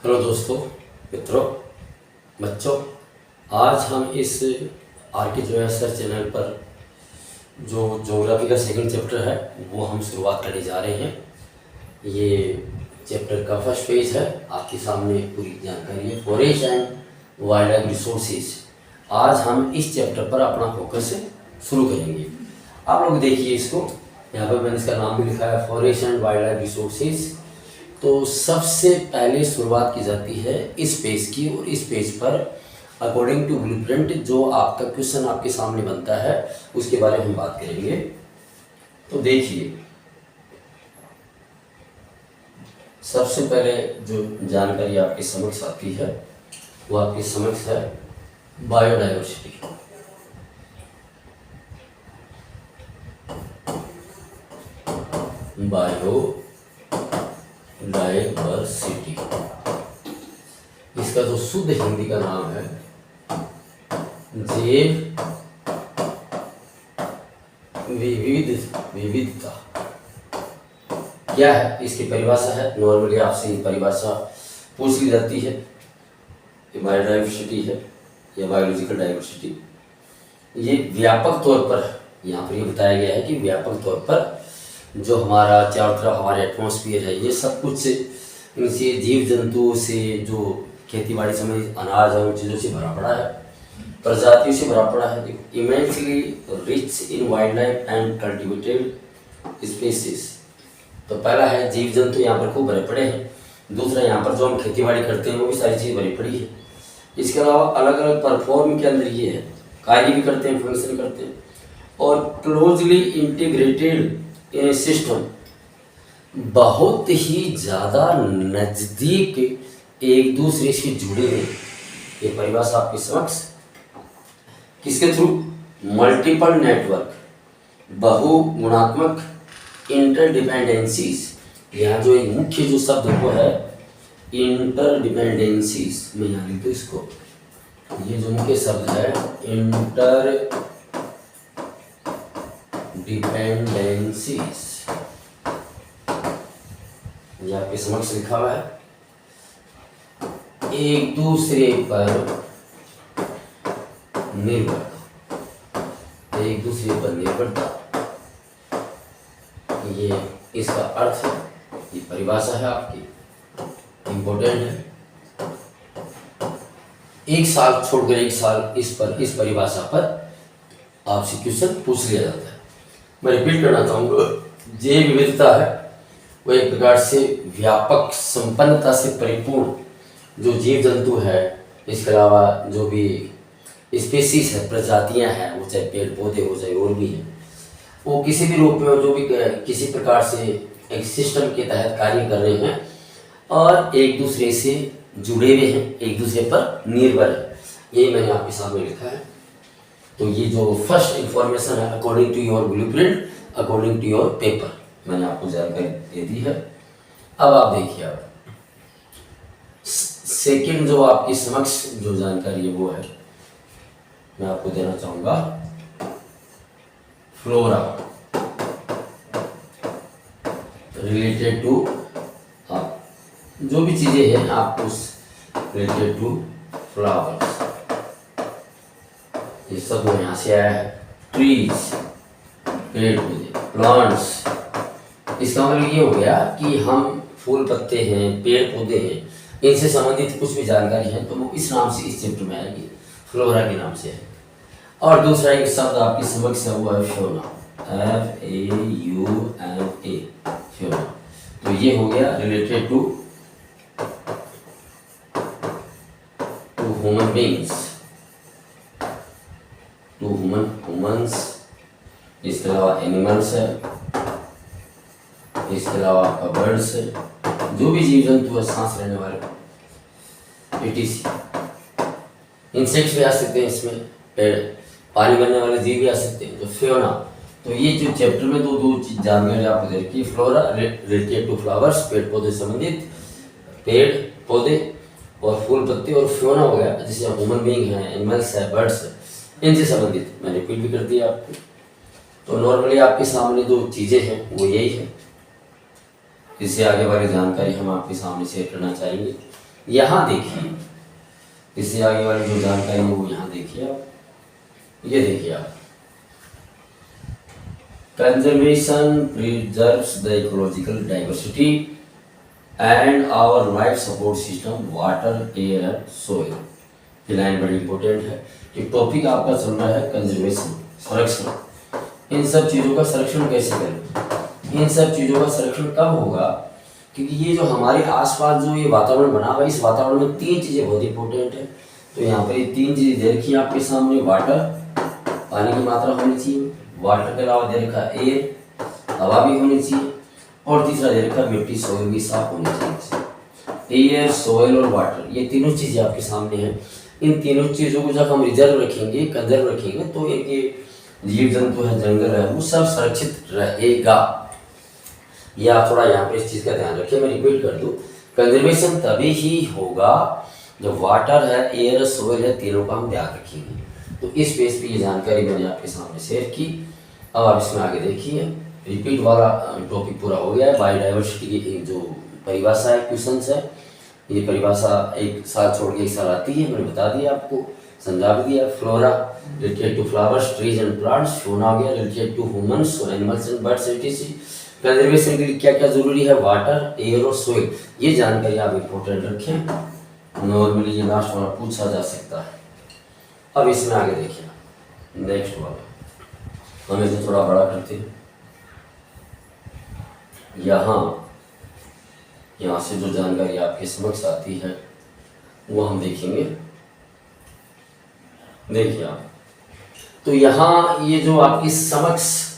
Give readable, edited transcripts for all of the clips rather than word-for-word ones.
Hello दोस्तों, मित्रों, बच्चों। आज हम इस आर के जो है सर चैनल पर जो ज्योग्राफी का सेकंड चैप्टर है वो हम शुरुआत करने जा रहे हैं। ये चैप्टर का फर्स्ट पेज है, आपके सामने पूरी जानकारी है। Forest and wild life resources. आज हम इस चैप्टर पर अपना फोकस शुरू करेंगे। आप लोग देखिए इसको, यहाँ पर मैंने इसका नाम भी लिखा है, forest and wild life resources. तो सबसे पहले शुरुआत की जाती है इस पेज की, और इस पेज पर अकॉर्डिंग टू ब्लूप्रिंट जो आपका क्वेश्चन आपके सामने बनता है उसके बारे में हम बात करेंगे। तो देखिए, सबसे पहले जो जानकारी आपके समक्ष आती है वो आपके समक्ष है बायोडाइवर्सिटी। बायोडाइवर्सिटी, इसका जो शुद्ध हिंदी का नाम है जैव विविधता। क्या है इसकी परिभाषा है? नॉर्मली आपसे परिभाषा पूछ ली जाती है, बायोडाइवर्सिटी है या बायोलॉजिकल डाइवर्सिटी। ये व्यापक तौर पर यहाँ पर ये बताया गया है कि व्यापक तौर पर जो हमारा चारों तरफ हमारे एटमॉस्फेयर है, ये सब कुछ इनसे जीव जंतुओं से, जो खेती बाड़ी संबंधित अनाज और चीज़ों से भरा पड़ा है, प्रजातियों से भरा पड़ा है। Immensely rich in wild life and cultivated species. तो पहला है जीव जंतु यहाँ पर खूब भरे पड़े हैं। दूसरा, यहाँ पर जो हम खेती बाड़ी करते हैं वो भी सारी चीज़ भरी पड़ी है। इसके अलावा अलग अलग परफॉर्म के अंदर ये है, कार्य भी करते हैं, फंक्शन करते हैं, और क्लोजली इंटीग्रेटेड सिस्टम, बहुत ही ज़्यादा नज़दीक एक दूसरे से जुड़े हैं। ये परिभाषा आपके समक्ष किसके थ्रू? मल्टीपल नेटवर्क, बहुगुणात्मक इंटरडिपेंडेंसीज। यहाँ जो एक मुख्य जो शब्द वो है इंटरडिपेंडेंसीज, मैं यहाँ लिख दूँ इसको। ये जो मुख्य शब्द है इंटरडिपेंडेंसीज, ये आपके समक्ष लिखा हुआ है। एक दूसरे पर निर्भरता, एक दूसरे पर निर्भरता, ये इसका अर्थ है, ये परिभाषा है आपकी, इम्पोर्टेंट है। एक साल छोड़कर एक साल इस परिभाषा पर आपसे क्वेश्चन पूछ लिया जाता है। मैं रिपीट करना चाहूँगा, जैव विविधता है वो एक प्रकार से व्यापक संपन्नता से परिपूर्ण जो जीव जंतु है, इसके अलावा जो भी स्पीसीज है, प्रजातियां हैं, वो चाहे पेड़ पौधे हो चाहे और भी हैं, वो किसी भी रूप में जो भी किसी प्रकार से एक सिस्टम के तहत कार्य कर रहे हैं और एक दूसरे से जुड़े हुए हैं, एक दूसरे पर निर्भर है। ये मैंने आपके सामने लिखा है। तो ये जो फर्स्ट इंफॉर्मेशन है according to your blueprint, according to your paper, मैंने आपको जानकारी दे दी है। अब आप देखिए, अब सेकंड जो आपकी समक्ष जो जानकारी है वो है, मैं आपको देना चाहूंगा फ्लोरा रिलेटेड टू, जो भी चीजें हैं आपको रिलेटेड टू फ्लावर्स, ये सब यहाँ से आया है। ट्रीज, पेड़ पौधे, प्लांट्स, इसका मतलब ये हो गया कि हम फूल पत्ते हैं, पेड़ पौधे हैं, इनसे संबंधित कुछ भी जानकारी है तो वो इस नाम से इस चैप्टर में आएगी, फ्लोरा के नाम से है। और दूसरा एक शब्द आपकी समक्ष है वो है फ्योना, FAUNA, फ्योना। तो ये हो गया related to human beings, to humans. इसके अलावा एनिमल्स है, इसके अलावा आपका बर्ड्स है, जो भी जीव जंतु है सांस लेने वाले, etc। इंसेक्ट्स भी आ सकते हैं इसमें, पेड़ पानी बनने वाले जीव भी आ सकते हैं, जो फ्योना। तो ये जो चैप्टर में दो चीज जानकारी आपको दे रखी है। फ्लोरा रिलेटेड टू फ्लावर्स, पेड़ पौधे संबंधित, पेड़ पौधे और फूल पत्ते, और फ्योना हो गया जैसे ह्यूमन बीइंग है, एनिमल्स है, बर्ड्स है, इनसे संबंधित। मैंने रिपीट भी कर दिया आपको। तो नॉर्मली आपके सामने जो चीज़ें हैं वो यही है। इससे आगे वाली जानकारी हम आपके सामने शेयर करना चाहेंगे। यहाँ देखिए, इससे आगे वाली जो जानकारी है वो यहाँ देखिए आप, ये देखिए आप, conservation preserves the ecological diversity and our life support system water air and soil. ये लाइन बड़ी इंपॉर्टेंट है कि टॉपिक आपका चल रहा है कंजर्वेशन, संरक्षण। इन सब चीज़ों का संरक्षण कैसे करें, इन सब चीज़ों का संरक्षण कब होगा, क्योंकि ये जो हमारे आसपास जो ये वातावरण बना हुआ है, इस वातावरण में तीन चीज़ें बहुत इंपॉर्टेंट है। तो यहाँ पर ये तीन चीज़ें दे रखी है आपके सामने, वाटर, पानी की मात्रा होनी चाहिए, वाटर के अलावा दे रखा एयर, हवा भी होनी चाहिए, और तीसरा दे रखा मिट्टी, सोइल भी साफ होनी चाहिए। एयर, सोइल और वाटर, ये तीनों चीज़ें आपके सामने हैं। इन तीनों चीज़ों को जब हम रिजर्व रखेंगे, कंजर्व रखेंगे, तो एक जीव जंतु है, जंगल है, वो सब सुरक्षित रहेगा। या थोड़ा यहाँ पे इस चीज़ का ध्यान रखिए, मैं रिपीट कर दूँ, कंजर्वेशन तभी ही होगा जब वाटर है, एयर, सोइल है, तीनों का हम ध्यान रखेंगे। तो इस बेस पे ये जानकारी मैंने आपके सामने शेयर की। अब आप इसमें आगे देखिए, रिपीट वाला टॉपिक पूरा हो गया है। बायोडाइवर्सिटी की जो परिभाषा है, क्वेश्चंस है, ये परिभाषा एक साल छोड़ के एक साल आती है, मैंने बता दिया आपको, समझा भी दिया। Flora related to flowers, trees and plants, fauna हो गया related to humans, animals and birds, ETC. Conservation के लिए क्या क्या जरूरी है, वाटर, एयर और सोइल, ये जानकारी आप इंपॉर्टेंट रखें। नॉर्मली ये लास्ट वाला पूछा जा सकता है। अब इसमें आगे देखिए, नेक्स्ट वाला हम इसे थोड़ा बड़ा करते हैं। यहाँ से जो जानकारी आपके समक्ष आती है वो हम देखेंगे। देखिए आप, तो यहाँ ये जो आपकी समक्ष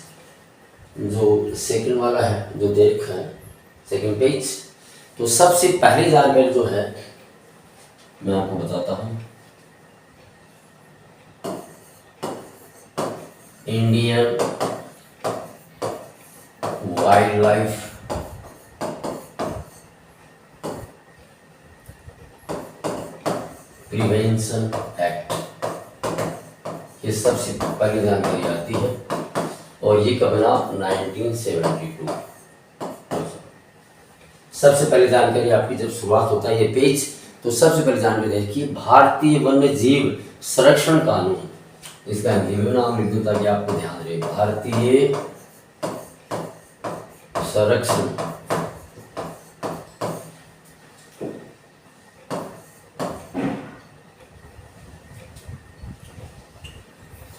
जो सेकंड वाला है, जो दे रखा है सेकंड पेज, तो सबसे पहली जानकारी जो है मैं आपको बताता हूँ, Indian wild life prevention act, ये सबसे पहली जानकारी आती है। और ये कब बना, 1972। सबसे पहली जानकारी आपकी जब शुरुआत होता है ये पेज, तो सबसे पहली जानकारी देखिए, भारतीय वन्य जीव संरक्षण कानून, इसका हिंदी में नाम लिख दूं ताकि आपको ध्यान रहे, भारतीय संरक्षण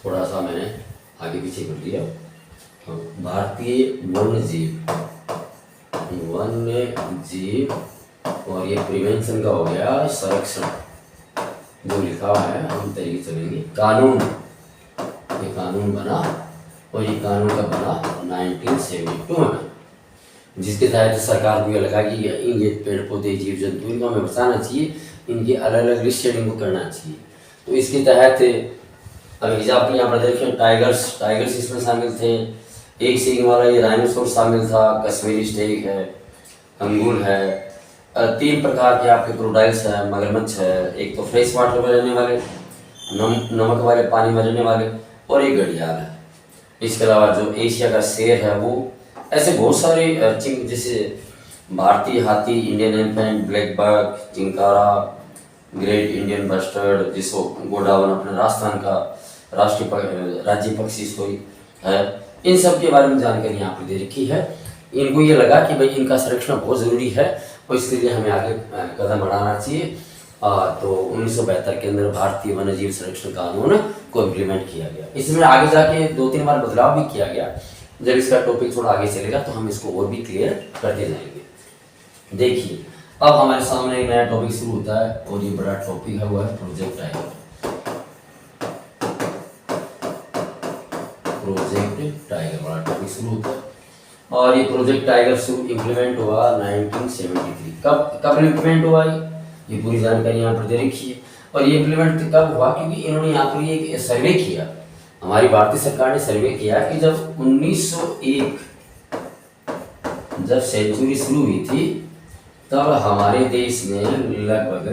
थोड़ा सा मैंने आगे पीछे कर दिया। भारतीय वन्य जीव और ये प्रिवेंशन का हो गया संरक्षण, जो लिखा हुआ है हम तरीके चलेंगे। कानून, ये कानून बना, और ये कानून का बना 1972 में, जिसके तहत सरकार को यह लगा कि ये पेड़ पौधे, जीव जंतु, इनको हमें बचाना चाहिए, इनकी अलग अलग लिस्ट शेडिंग को करना चाहिए। तो इसके तहत अब एग्जाम्पल यहाँ पर देखें, टाइगर्स इसमें शामिल थे, एक सींग वाला ये राइनोसोर शामिल था, कश्मीरी स्टेग है, अंगूर है, तीन प्रकार के आपके क्रोकोडाइल्स है, मगरमच्छ है, एक तो फ्रेश वाटर में रहने वाले, नमक वाले पानी में रहने वाले, और एक घड़ियाल है। इसके अलावा जो एशिया का शेर है वो, ऐसे बहुत सारे चिंग, जैसे भारतीय हाथी, Indian elephant, black buck, chinkara, great Indian bustard, जिसको गोडावन अपने राजस्थान का राष्ट्रीय राज्य पक्षी सोई है, इन सब के बारे में जानकारी यहाँ पर दे रखी है। इनको ये लगा कि भाई इनका संरक्षण बहुत ज़रूरी है और इसके लिए हमें आगे कदम बढ़ाना चाहिए। तो 1972 के अंदर भारतीय वन्यजीव संरक्षण कानून को इम्प्लीमेंट किया गया। इसमें आगे जाके 2-3 बार बदलाव भी किया गया। जब इसका टॉपिक थोड़ा आगे चलेगा तो हम इसको और भी क्लियर करते जाएंगे। देखिए, अब हमारे सामने एक नया टॉपिक शुरू होता है और ये बड़ा टॉपिक है, वो है प्रोजेक्ट टाइगर। प्रोजेक्ट टाइगर वाला टॉपिक शुरू होता है और ये प्रोजेक्ट टाइगर शुरू इम्प्लीमेंट हुआ 1973। कब इम्प्लीमेंट हुआ ये पूरी जानकारी यहाँ पर दे रखी है। और ये इम्प्लीमेंट कब हुआ, क्योंकि इन्होंने यहाँ पर एक सर्वे किया, हमारी भारतीय सरकार ने सर्वे किया कि जब 1901 जब सेंचुरी शुरू हुई थी तब हमारे देश में लगभग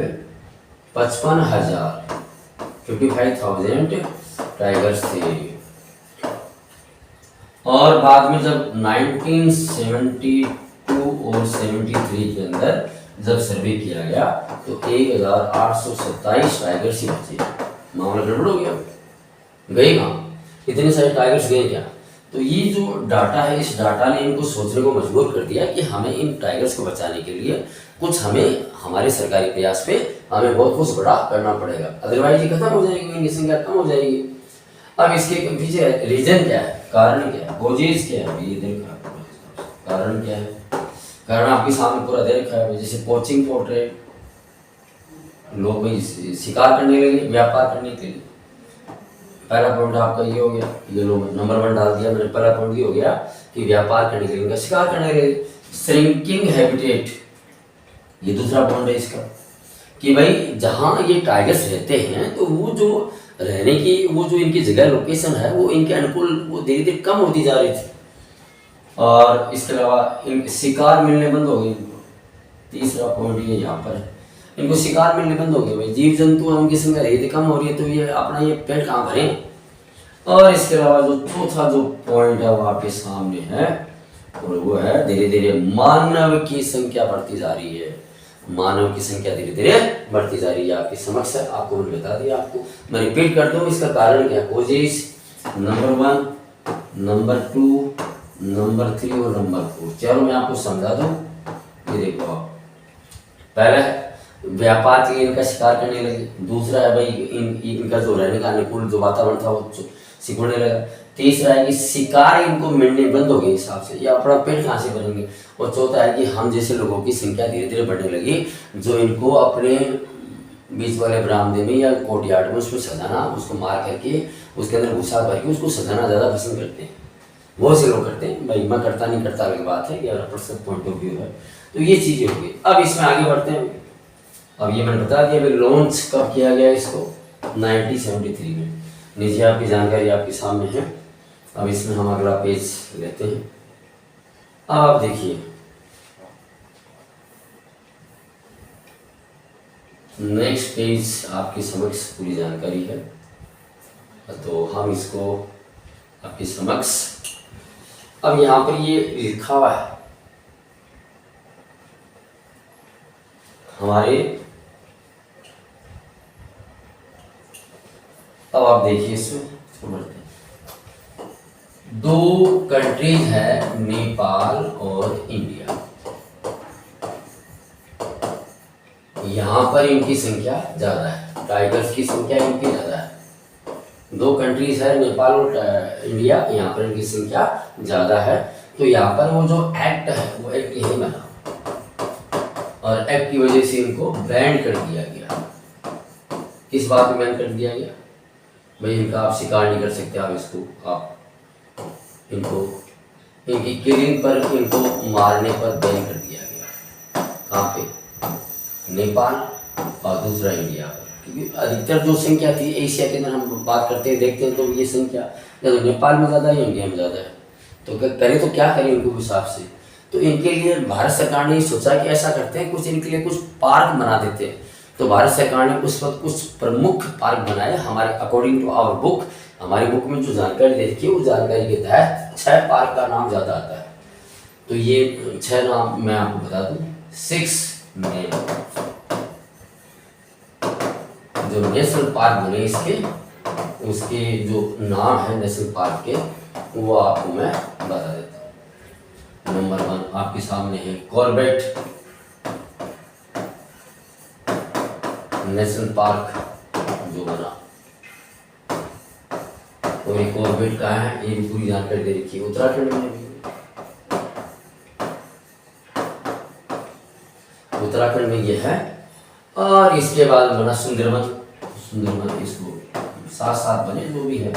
55,000 टाइगर्स थे। और बाद में जब 1972 और 73 के अंदर जब सर्वे किया गया तो 1827 टाइगर्स ही बचे। मामला गड़बड़ हो गया, गए कहाँ, इतने सारे टाइगर्स गए क्या? तो ये जो डाटा है, इस डाटा ने इनको सोचने को मजबूर कर दिया कि हमें इन टाइगर्स को बचाने के लिए कुछ हमें हमारे सरकारी प्रयास पे हमें बहुत कुछ बड़ा करना पड़ेगा, अदरवाइज ये खत्म हो जाएगी, इनकी संख्या कम हो जाएगी। अब इसके पीछे रीजन क्या है, कारण क्या है, कोजेज क्या है, ये देखा कारण क्या है? कारण आपके सामने पूरा दे रखा है। जैसे पोचिंग पोर्ट्रेट, लोग भाई शिकार करने लगे, व्यापार करने के लिए। पहला पॉइंट आपका ये हो गया, ये लो नंबर 1 डाल दिया मैंने। पहला पॉइंट ये हो गया कि व्यापार करने के लिए, इनका शिकार करने के लिए। श्रिंकिंग हैबिटेट, ये दूसरा पॉइंट है इसका, कि भाई जहाँ ये टाइगर्स रहते हैं तो वो जो रहने की वो जो इनकी जगह लोकेशन है वो इनके अनुकूल वो धीरे धीरे कम होती जा रही थी। और इसके अलावा इन शिकार मिलने बंद हो गई। तीसरा पॉइंट ये यहाँ पर है, इनको शिकार मिलने बंद हो गए। भाई जीव जंतु उनकी संख्या धीरे कम हो रही है, तो ये अपना ये पेट कहाँ भरें। और इसके अलावा जो चौथा जो पॉइंट है वो आपके सामने है, और वो है धीरे धीरे मानव की संख्या बढ़ती जा रही है। मानव की संख्या धीरे धीरे बढ़ती जा रही है, आपकी समक्ष है, आपको मैंने बता दिया। आपको मैं रिपीट कर दूं, इसका कारण क्या है? कोजेस नंबर 1, नंबर 2, नंबर 3 और नंबर 4। चलो मैं आपको समझा दूं। ये देखो आप, पहला है व्यापार के लिए इनका शिकार करने लगे। दूसरा है भाई इनका जो रहने का अनुकूल जो वातावरण था वो सिकुड़ने लगा। तीसरा है कि शिकार इनको मिलने बंद हो गए हिसाब से, ये अपना पेट कहाँ से भरेंगे। और चौथा है कि हम जैसे लोगों की संख्या धीरे धीरे बढ़ने लगी, जो इनको अपने बीच वाले बरामदे में या कोर्टयार्ड में उसको सजाना, उसको मार करके उसके अंदर भूसा भर के उसको सजाना ज़्यादा पसंद करते हैं। बहुत से लोग करते हैं, भाई मैं करता नहीं करता अलग बात है, ये पर्सनल पॉइंट ऑफ व्यू है। तो ये चीज़ें हो गई। अब इसमें आगे बढ़ते हैं। अब ये मैंने बता दिया भाई लॉन्च कब किया गया इसको, 1973 में। नीचे आपकी जानकारी आपके सामने है। अब इसमें हम अगला पेज लेते हैं। अब आप देखिए, नेक्स्ट पेज आपके समक्ष पूरी जानकारी है, तो हम इसको आपके समक्ष, अब यहाँ पर ये लिखा हुआ है हमारे, अब आप देखिए इसमें बढ़ते हैं। 2 कंट्रीज है, नेपाल और इंडिया। यहाँ पर इनकी संख्या ज्यादा है, टाइगर्स की संख्या इनकी ज्यादा है। 2 कंट्रीज है, नेपाल और इंडिया, यहाँ पर इनकी संख्या ज्यादा है। तो यहाँ पर वो जो एक्ट है वो एक्ट यही बना, और एक्ट की वजह से इनको बैन कर दिया गया। किस बात में बैन कर दिया गया? भाई इनका आप शिकार नहीं कर सकते, आप इसको आप इनको इनकी किलिंग पर, इनको मारने पर बैन कर दिया गया। कहाँ पे? नेपाल और दूसरा इंडिया पर। क्योंकि अधिकतर जो संख्या थी एशिया के अंदर, हम बात करते हैं देखते हैं तो ये संख्या या तो नेपाल में ज़्यादा है या इंडिया में ज़्यादा है। तो करें तो क्या करें इनको हिसाब से। तो इनके लिए भारत सरकार ने सोचा कि ऐसा करते हैं, कुछ इनके लिए कुछ पार्क बना देते हैं। तो भारत सरकार ने उस वक्त कुछ प्रमुख पार्क बनाए हमारे अकॉर्डिंग टू आवर बुक। हमारी बुक में जो जानकारी दे रखी है उस जानकारी के तहत 6 पार्क का नाम ज़्यादा आता है। तो ये 6 नाम मैं आपको बता दूँ। 6 में जो नेशनल पार्क बने इसके, उसके जो नाम है नेशनल पार्क के, वो आपको मैं बता देता हूँ। नंबर 1 आपके सामने है कॉर्बेट नेशनल पार्क जो बना, और ये कॉर्बेट का है, ये भी पूरी जानकारी दे रखी है। उत्तराखंड में भी, उत्तराखंड में ये है। और इसके बाद बना सुंदरबन। सुंदरबन इसको साथ साथ बने जो भी है,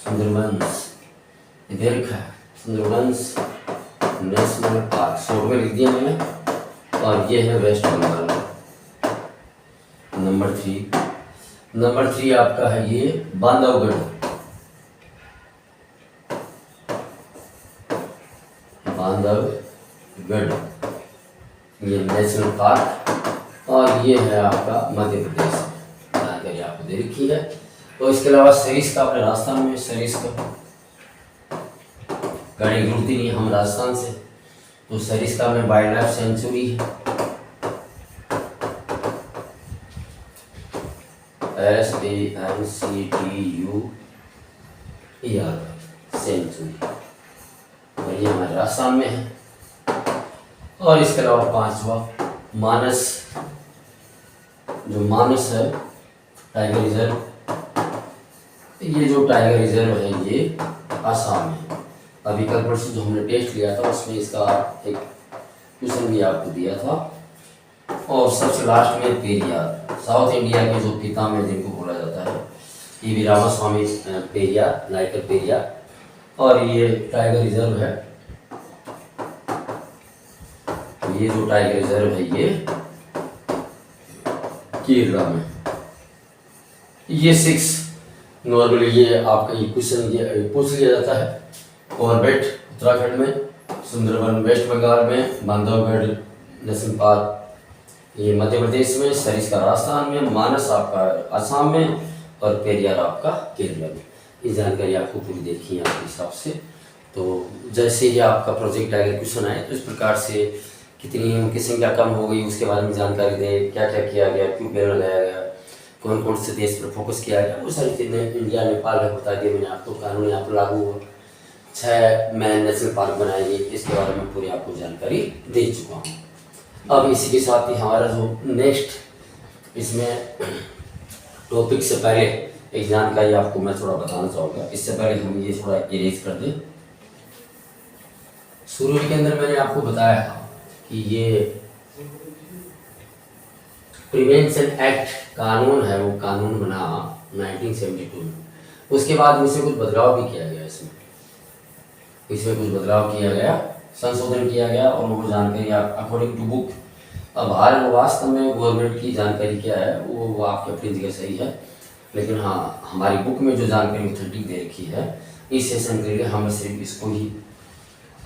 सुंदरबंस इधर लिखा है, सुंदरबंस नेशनल पार्क शॉर्ट में लिख दिया मैंने। और ये है वेस्ट बंगाल। नंबर 3 आपका है ये बांधवगढ़। बांधवगढ़ ये नेशनल पार्क, और ये है आपका मध्य प्रदेश में, जानकारी आपको दे रखी है। और इसके अलावा सरिस्का अपने राजस्थान में, सरिस्का गाड़ी गिरती नहीं, हम राजस्थान से, तो सरिस्का में वाइल्ड लाइफ सेंचुरी है। SANCTUER सेंचुरी, और ये हमारे राजस्थान में है। और इसके अलावा पांचवा मानस, जो मानस है टाइगर रिजर्व, ये जो टाइगर रिजर्व है ये आसाम में। अभी कल परसों जो हमने टेस्ट लिया था उसमें इसका एक क्वेश्चन भी आपको दिया था। और सबसे लास्ट में पेरियार, साउथ इंडिया के जो पितामह जिनको बोला जाता है, ये भी रामास्वामी पेरियार, नायकर पेरियार। और ये टाइगर रिजर्व है, ये जो टाइगर रिजर्व है ये केरला में। ये 6 नॉर्मली ये आपका ये क्वेश्चन ये पूछ लिया जाता है। कॉर्बेट उत्तराखंड में, सुंदरबन वेस्ट बंगाल में, बांधवगढ़ नेशनल पार्क ये मध्य प्रदेश में, सरिस्का राजस्थान में, मानस आपका असम में, और पेरियार आपका केरला में। ये जानकारी आपको पूरी देखी है आपके हिसाब से। तो जैसे ही आपका प्रोजेक्ट अगर क्वेश्चन आए तो इस प्रकार से कितनी उनकी संख्या कम हो गई उसके बारे में जानकारी दें, क्या क्या किया गया, क्यों पेड़ लगाया गया, कौन कौन से देश पर फोकस किया गया, वो सारी चीज़ें इंडिया नेपाल में बता दिए मैंने आपको। कानून यहाँ पर लागू हुआ, 6 मैन नेशनल पार्क बनाए गए, इसके बारे में पूरी आपको जानकारी दे चुका हूँ। अब इसी के साथ ही हमारा जो नेक्स्ट इसमें टॉपिक से पहले एक जानकारी आपको मैं थोड़ा बताना चाहूँगा। इससे पहले हम ये थोड़ा इरेज कर दें। शुरू के अंदर मैंने आपको बताया था कि ये प्रिवेंशन एक्ट कानून है, वो कानून बना 1972 में। उसके बाद इसमें कुछ बदलाव भी किया गया, इसमें कुछ बदलाव किया गया, संशोधन किया गया। और वो जानकारी आप अकॉर्डिंग टू बुक, अब हाल वास्तव में गवर्नमेंट की जानकारी क्या है वो आपके अपनी जगह सही है, लेकिन हाँ हमारी बुक में जो जानकारी ऑथेंटिक दे रखी है इस सेशन के लिए हम सिर्फ इसको ही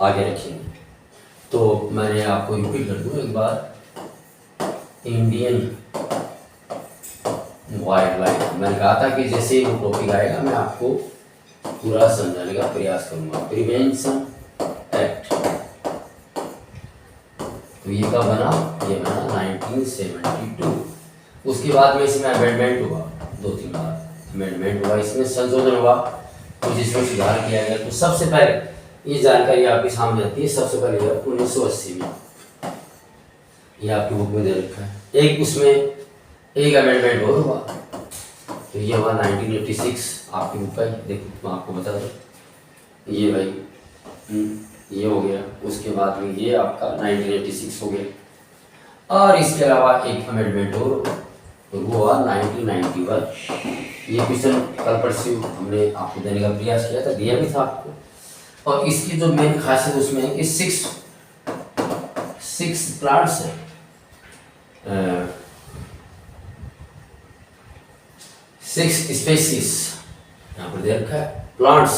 आगे रखेंगे। तो मैंने आपको रिपीट कर दूँ एक बार, इंडियन वाइल्ड लाइफ, मैंने कहा था कि जैसे ही वो टॉपिक आएगा मैं आपको पूरा समझाने का प्रयास करूंगा। प्रिवेंशन एक्ट, तो ये कब बना? ये बना 1972। उसके बाद में इसमें अमेंडमेंट हुआ, 2-3 बार अमेंडमेंट हुआ, इसमें संशोधन हुआ, कुछ इसमें सुधार किया गया। तो सबसे पहले ये जानकारी आपके सामने आती है, सबसे पहले 1980 में, ये आपकी बुक में दे रखा है। एक उसमें एक अमेंडमेंट और हुआ, तो ये हुआ 1986, आपकी बुक का देखो मैं आपको बता दूँ। ये भाई ये हो गया। उसके बाद में ये आपका 1986 हो गया। और इसके अलावा एक अमेंडमेंट और वो हुआ 1991। ये क्वेश्चन कल परसों हमने आपको देने का प्रयास किया था, दिया भी था आपको। और इसकी जो मेन खासियत उसमें है कि 6 प्लांट्स हैं, 6 स्पेसीज यहाँ पर दे रखा है, प्लांट्स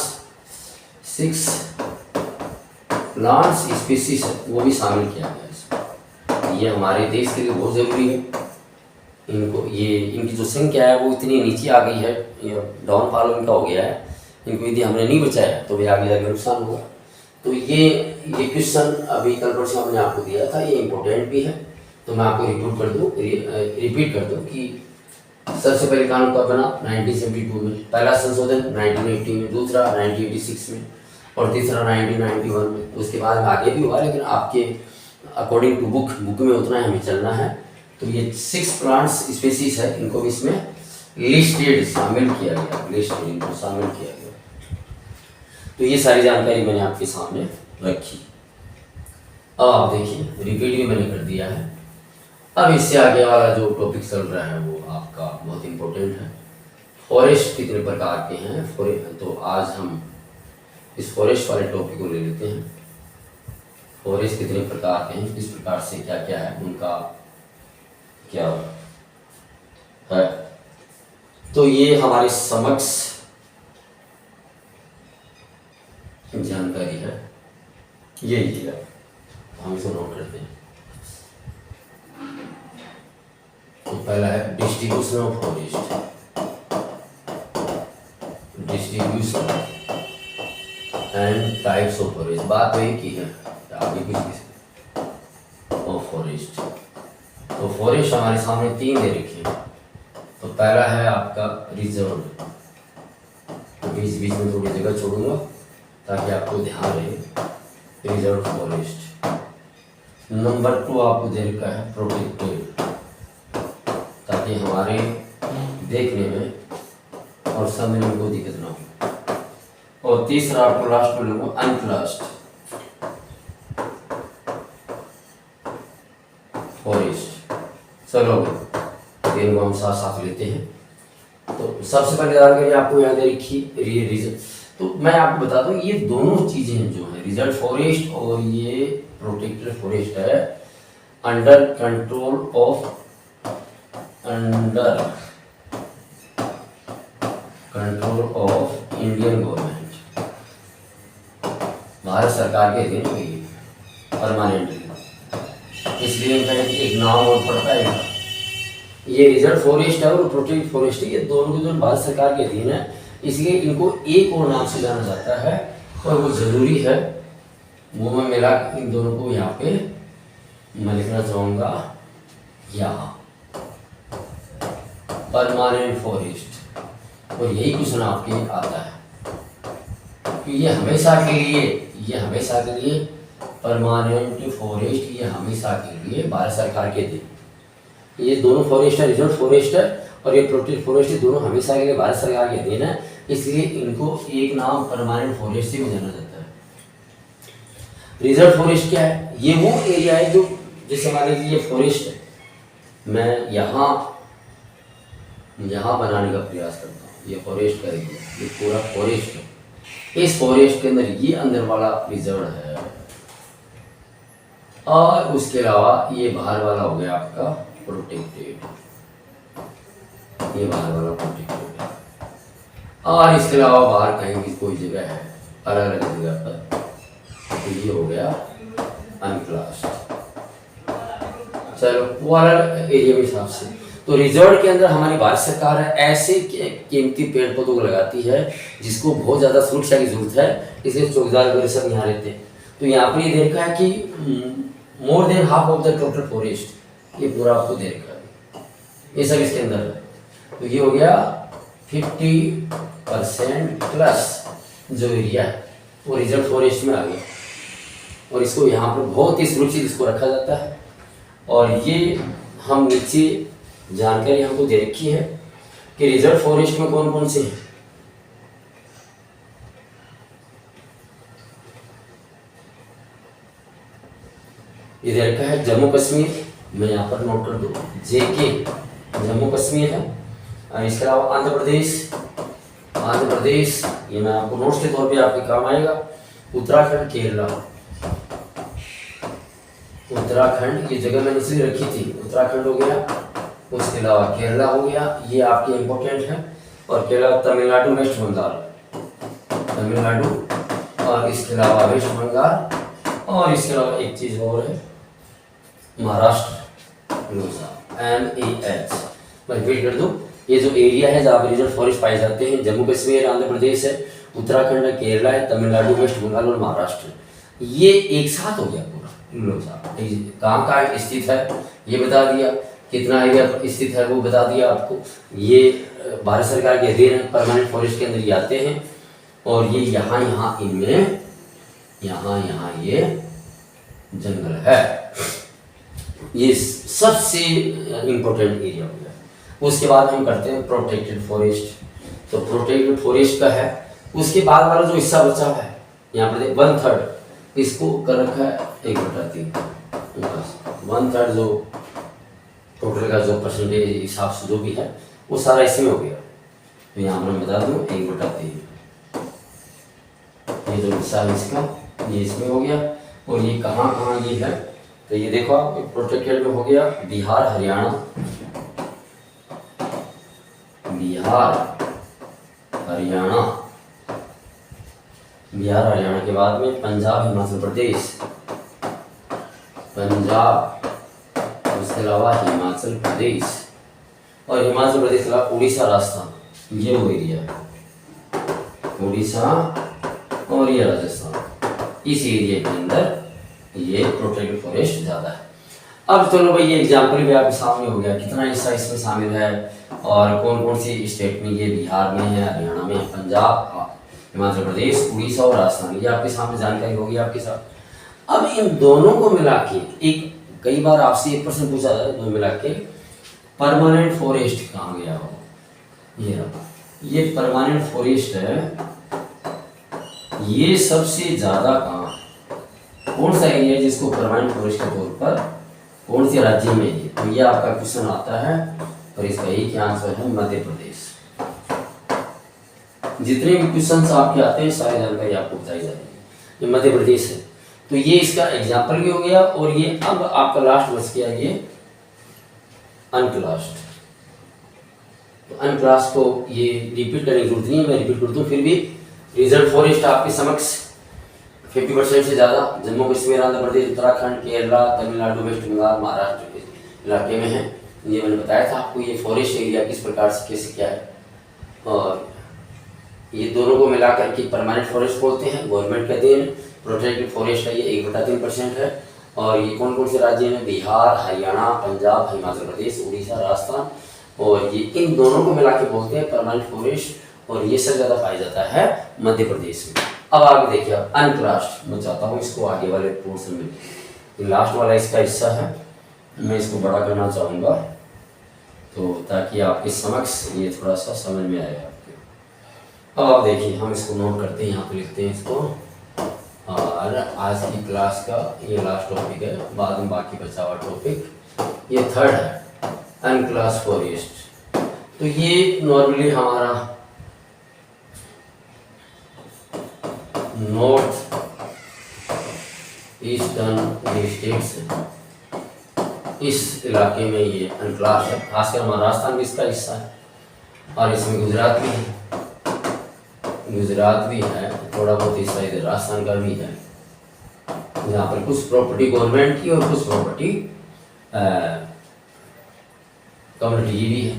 6 प्लांट्स स्पीसीज है वो भी शामिल किया गया इसमें। ये हमारे देश के लिए बहुत ज़रूरी है। इनको ये इनकी जो संख्या है वो इतनी नीचे आ गई है, डाउनफॉल इनका हो गया है। इनको यदि हमने नहीं बचाया तो भी आगे जाकर नुकसान होगा। तो ये क्वेश्चन अभी कल परसों हमने आपको दिया था, ये इम्पोर्टेंट भी है। तो मैं आपको रिपीट कर दूँ कि सबसे पहले कानून कब बना? 1972 में, पहला संशोधन 1980 में, दूसरा 1986 में, और तीसरा 1991 में। उसके बाद आगे भी हुआ, लेकिन आपके अकॉर्डिंग टू बुक में उतना हमें चलना है। तो ये 6 प्लांट्स स्पीसीज है, इनको भी इसमें लिस्टेड शामिल किया गया, लिस्टेड इनको शामिल किया गया। तो ये सारी जानकारी मैंने आपके सामने रखी। अब आप देखिए, रिपीट भी मैंने कर दिया है। अब इससे आगे वाला जो टॉपिक चल रहा है वो आपका बहुत इम्पोर्टेंट है। फॉरेस्ट कितने प्रकार के हैं? तो आज हम इस फॉरेस्ट वाले टॉपिक को ले लेते हैं। फॉरेस्ट कितने प्रकार के हैं, किस प्रकार से क्या क्या है, उनका क्या है। तो ये हमारे समक्ष जानकारी है, ये है, हम इसको नोट करते हैं। तो पहला है distribution of forest, distribution and types of forest. बात तो एक ही है, आगे कुछ ऑफ फॉरेस्ट। तो फॉरेस्ट हमारे सामने 3 दे रखे हैं। तो तो पहला है आपका रिजर्व, तो बीच बीच में थोड़ी जगह छोड़ूंगा ताकि आपको ध्यान रहे। Reserve forest. नंबर 2 आपको दे रखा है प्रोटेक्टेड, ताकि हमारे देखने में और समझने में कोई दिक्कत ना हो। और तीसरा आपको लास्ट में लूंगा अनक्लास्ड फॉरेस्ट। चलो तीनों हम साथ साथ लेते हैं। तो सबसे पहले जानकारी आपको याद रखी रीजन। तो मैं आपको बता दूं, ये दोनों चीजें जो है रिजर्व फॉरेस्ट और ये प्रोटेक्टेड फॉरेस्ट है under control of Indian government, Bharat सरकार के अधीन हुई परमानेंटली। इसलिए इनका एक नाम और पड़ता है। ये रिजर्व फॉरेस्ट है और प्रोटेक्टेड फॉरेस्ट है, ये दोनों जो भारत सरकार के अधीन है, इसलिए इनको एक और नाम से जाना जाता है और वो जरूरी है। वो मैं मिला इन दोनों को यहाँ पे मैं लिखना चाहूँगा, यहाँ परमानेंट फॉरेस्ट। और यही क्वेश्चन आपके आता है कि ये हमेशा के लिए परमानेंट फॉरेस्ट, ये हमेशा के लिए भारत सरकार के अधीन। ये दोनों फॉरेस्ट है, रिजर्व फॉरेस्ट है और ये प्रोटेक्टेड फॉरेस्ट है, दोनों हमेशा के लिए भारत सरकार के अधीन है। इसलिए इनको एक नाम परमानेंट फॉरेस्ट से भी जाना जाता है। रिजर्व फॉरेस्ट क्या है? ये वो एरिया है जो, जैसे मान लीजिए ये फॉरेस्ट है, मैं यहाँ बनाने का प्रयास करता हूँ, ये फॉरेस्ट का एरिया, ये पूरा फॉरेस्ट है। इस फॉरेस्ट के अंदर ये अंदर वाला रिजर्व है और उसके अलावा ये बाहर वाला हो गया आपका प्रोटेक्टेड, ये बाहर वाला प्रोटेक्टेड है। और इसके अलावा बाहर कहीं भी कोई जगह है अलग अलग जगह पर, तो ये हो गया अनक्लास्ड। चलो वो अलग एरिया के हिसाब से। तो रिजर्व के अंदर हमारी भारत सरकार है ऐसे कीमती पेड़ पौधों को लगाती है जिसको बहुत ज़्यादा सुरक्षा की जरूरत है, इसलिए चौकीदार वगैरह सब यहाँ रहते हैं। तो यहाँ पर ये दे रखा है कि more than half of the total forest, ये पूरा आपको दे रखा है, ये सब इसके अंदर है। तो ये हो गया 50% प्लस जो एरिया है वो रिजर्व फॉरेस्ट में आ गया और इसको यहाँ पर बहुत ही सुरक्षित इसको रखा जाता है। और ये हम नीचे जानकारी हमको दे रखी है कि रिजर्व फॉरेस्ट में कौन कौन से हैं। ये दे रखा है जम्मू कश्मीर, मैं यहाँ पर नोट कर दूँ, JK जम्मू कश्मीर है। इसके अलावा आंध्र प्रदेश, ये मैं आपको नोट्स के तौर पे आपके काम आएगा। उत्तराखंड, केरला, उत्तराखंड ये जगह मैंने इसलिए रखी थी, उत्तराखंड हो गया। उसके अलावा केरला हो गया, ये आपके इम्पोर्टेंट है। और केरला, तमिलनाडु, वेस्ट बंगाल, और इसके अलावा वेस्ट बंगाल, और इसके अलावा एक चीज़ और है महाराष्ट्र, MAH। मैं रिपीट कर दूँ, ये जो एरिया है जहाँ पर रिजर्व फॉरेस्ट पाए जाते हैं, जम्मू कश्मीर, आंध्र प्रदेश है, उत्तराखंड है, केरला है, तमिलनाडु, वेस्ट बंगाल और महाराष्ट्र, ये एक साथ हो गया पूरा। कहाँ स्थित है ये बता दिया, कितना एरिया स्थित है वो बता दिया आपको। ये भारत सरकार के अधीन है, परमानेंट फॉरेस्ट के अंदर ये आते हैं। और ये यहाँ इनमें यहाँ ये जंगल है, ये सबसे इम्पोर्टेंट एरिया हो गया। उसके बाद हम करते हैं प्रोटेक्टेड फॉरेस्ट। तो प्रोटेक्टेड फॉरेस्ट का है, उसके बाद वाला जो हिस्सा बचा है यहाँ पर 1/3 इसको कर रखा है 1/3, 1/3 जो टोटल का जो परसेंटेज हिसाब से जो भी है वो सारा इसमें हो गया। तो यहाँ पर मैं बता दूँ 1/3, ये जो हिस्सा है इसका ये इसमें हो गया। और ये कहाँ ये है, तो ये देखो आप प्रोटेक्टेड में हो गया बिहार, हरियाणा, के बाद में पंजाब, हिमाचल प्रदेश, उसके अलावा हिमाचल प्रदेश, और हिमाचल प्रदेश के अलावा उड़ीसा, राजस्थान, ये वो एरिया है, उड़ीसा और ये राजस्थान। इस एरिया के अंदर ये प्रोटेक्टेड फॉरेस्ट ज़्यादा है। अब चलो भाई ये एग्जाम्पल भी आपके सामने हो गया, कितना हिस्सा इसमें शामिल है और कौन कौन सी स्टेट में, ये बिहार में है, हरियाणा में है, पंजाब, हिमाचल प्रदेश, उड़ीसा और राजस्थान, ये आपके सामने जानकारी होगी आपके साथ। अब इन दोनों को मिला के एक, कई बार आपसे एक प्रश्न पूछा जाता है, दो मिला के परमानेंट फॉरेस्ट कहाँ गया हो, ये रहा, ये परमानेंट फॉरेस्ट है, ये सबसे ज्यादा कहाँ, कौन सा एरिया है जिसको परमानेंट फॉरेस्ट के तौर पर कौन से राज्य में है, तो ये आपका क्वेश्चन आता है और इसका एक आंसर है मध्य प्रदेश। जितने भी क्वेश्चंस आपके आते हैं सारी जानकारी आपको बताई जा रही है, ये मध्य प्रदेश है। तो ये इसका एग्जाम्पल भी हो गया और ये अब आपका लास्ट बच गया ये अनक्लास्ड। तो अनक्लास्ड को ये रिपीट करने की जरूरत नहीं है, मैं रिपीट कर दूं फिर भी। रिजर्व फॉरेस्ट आपके समक्ष 50% से ज़्यादा जम्मू कश्मीर, आंध्र प्रदेश, उत्तराखंड, केरला, तमिलनाडु, वेस्ट बंगाल, महाराष्ट्र के इलाके में है। ये मैंने बताया था आपको, ये फॉरेस्ट एरिया किस प्रकार से कैसे क्या है, और ये दोनों को मिला करके परमानेंट फॉरेस्ट बोलते हैं, गवर्नमेंट का देन। प्रोटेक्टेड फॉरेस्ट है ये 1/3% है। और ये कौन कौन से राज्य में, बिहार, हरियाणा, पंजाब, हिमाचल प्रदेश, उड़ीसा, राजस्थान, और ये इन दोनों को मिला के बोलते हैं परमानेंट फॉरेस्ट, और ये सबसे ज़्यादा पाया जाता है मध्य प्रदेश में। अब आगे देखिए, अनक्लास्ड, मैं चाहता हूँ इसको आगे वाले पोर्शन में, ये लास्ट वाला इसका हिस्सा है, मैं इसको बड़ा करना चाहूँगा तो ताकि आपके समक्ष ये थोड़ा सा समझ में आए आपके। अब आप देखिए, हम इसको नोट करते हैं, यहाँ पे लिखते हैं इसको, और आज की क्लास का ये लास्ट टॉपिक है, बाद में बाकी बचा हुआ टॉपिक ये थर्ड है, अनक्लास्ड फॉरेस्ट। तो ये नॉर्मली हमारा नॉर्थ ईस्टर्न स्टेट्स इस इलाके में ये अनक्लास्ड है, खासकर हमारा राजस्थान भी इसका हिस्सा है, और इसमें गुजरात भी है, थोड़ा बहुत हिस्सा इधर राजस्थान का भी है, जहाँ पर कुछ प्रॉपर्टी गवर्नमेंट की और कुछ प्रॉपर्टी कम्युनिटी की भी है।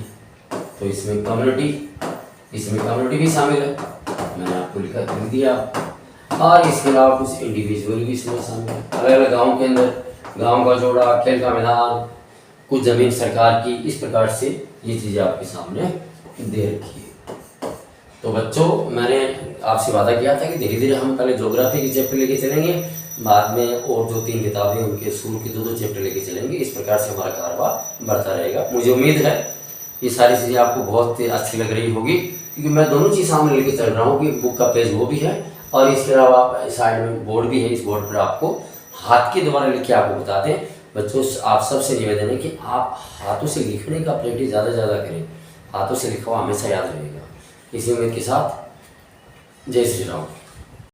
तो इसमें कम्युनिटी भी शामिल है, मैंने आपको लिख दिया, और इसके अलावा कुछ इंडिविजुअल भी इसमें शामिल है, अलग अलग गाँव के अंदर, गांव का जोड़ा, खेल का मैदान, कुछ जमीन सरकार की, इस प्रकार से ये चीज़ें आपके सामने दे रखी है। तो बच्चों, मैंने आपसे वादा किया था कि धीरे धीरे हम पहले ज्योग्राफी के चैप्टर लेके चलेंगे, बाद में और जो 3 किताबें उनके शुरू के 2 चैप्टर लेके चलेंगे, इस प्रकार से हमारा कारवां बढ़ता रहेगा। मुझे उम्मीद है ये सारी चीज़ें आपको बहुत अच्छी लग रही होगी, क्योंकि मैं दोनों चीज़ सामने लेके चल रहा हूँ कि बुक का पेज वो भी है, और इसके अलावा साइड में बोर्ड भी है, इस बोर्ड पर आपको हाथ के द्वारा लिख के आपको बताते हैं। बच्चों, आप सबसे निवेदन है कि आप हाथों से लिखने का प्रैक्टिस ज़्यादा से ज़्यादा करें, हाथों से लिखा हुआ हमेशा याद रहेगा। इसी उम्मीद के साथ, जय श्री राम।